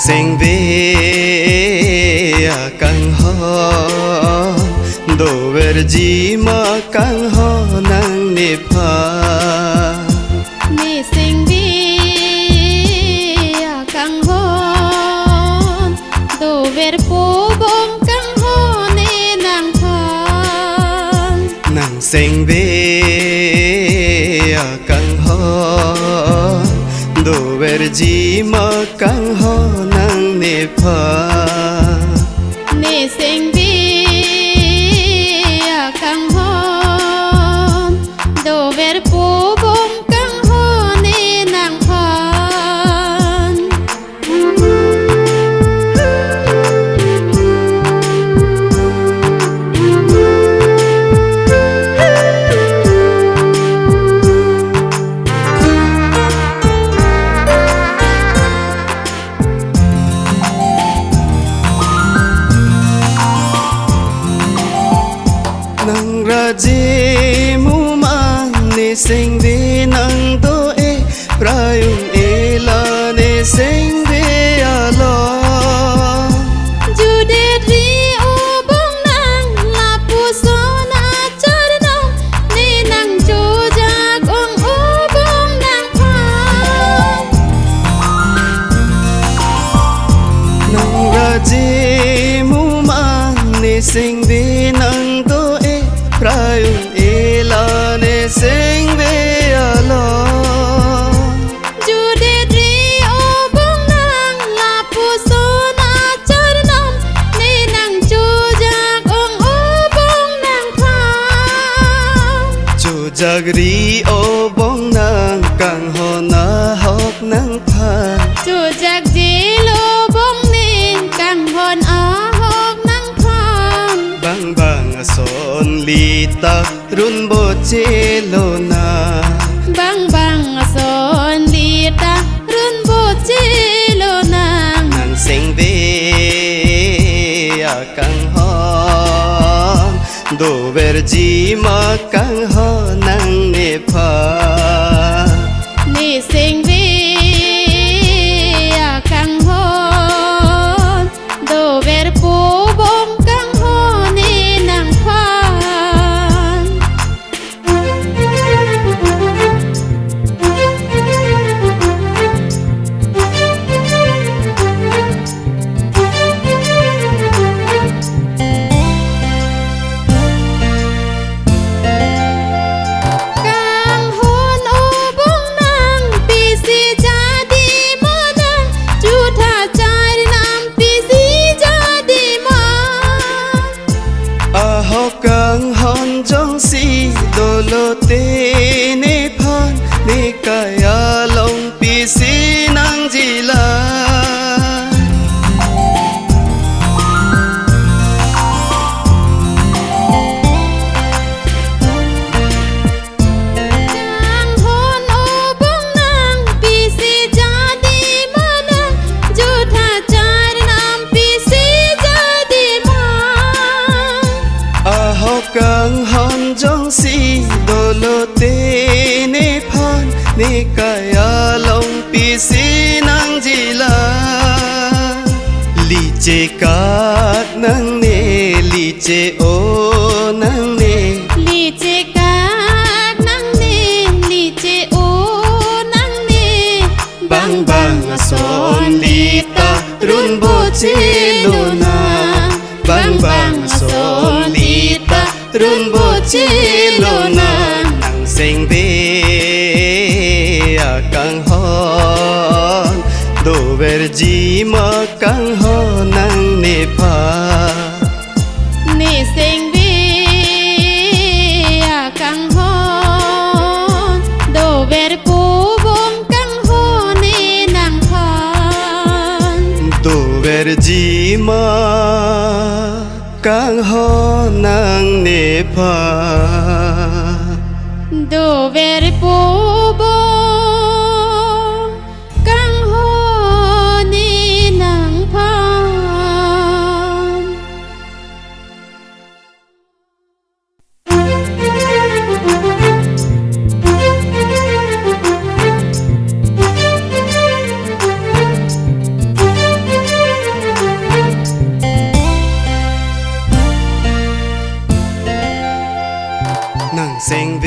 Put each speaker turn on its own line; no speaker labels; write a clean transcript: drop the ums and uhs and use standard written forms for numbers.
sinh về càng ho đồ về gì mà càng ho nang nếp ha
mi sinh về càng ho đồ về phố bom càng ho nê nàng phan
nàng sinh về càng ho đồ về gì mà càng ho nang nếp ha
mi sinh về càng ho đồ về phố bom càng ho nê nàng phan
nang ra je mu ma ne sing ve nang to e prayung e la ne sing ve a lo
jude ri o bong nang la pu so na char nong ni nang chu ja ong o bong nang phan
nang ra je mu ma ne sing ve nang to e prayung e la ne sing ve a lo
jude ri o bong nang la pu so na char nong ni nang chu ja ong o bong nang phan
chu jagri o bong nang kang ho na hok nang pha
chu jak ji lo bong nin kang hon a hok nang phan
bang bang son lita run bo che lo na
bang bang son lita run bo che lo nang
nang sing ve a kang ho do ver ji ma kang ho nang ne pha
ni sing vi a kang hon do ver pu bom kang ho ni nang phan kang hon o bong nang pi si ja di mo nang chu tha char nam pi si ja di ma
a ho kang hon jong si do lo te ne phan ne kaya long pi si nang ji la
kang hon o bong nang pi si ja di ma nang chu tha char nam pi si ja di ma
a ho kang hon jong si do lo te ne phan ne kaya long pi si nang ji la li che kat nang ne li che o nang ne
li che kak nang ne li che o nang ne
bang bang son lita run bo che lo na bang bang son lita run bo che lo na nang sing ve a kang hon do ver ji ma kang ho nang ne pha
ni sing vi a kang hon do ver pu bom kang ho ni nang phan
do ver ji ma kang ho nang ne pha
do ver pu bom kang ho ni nang phan
Sing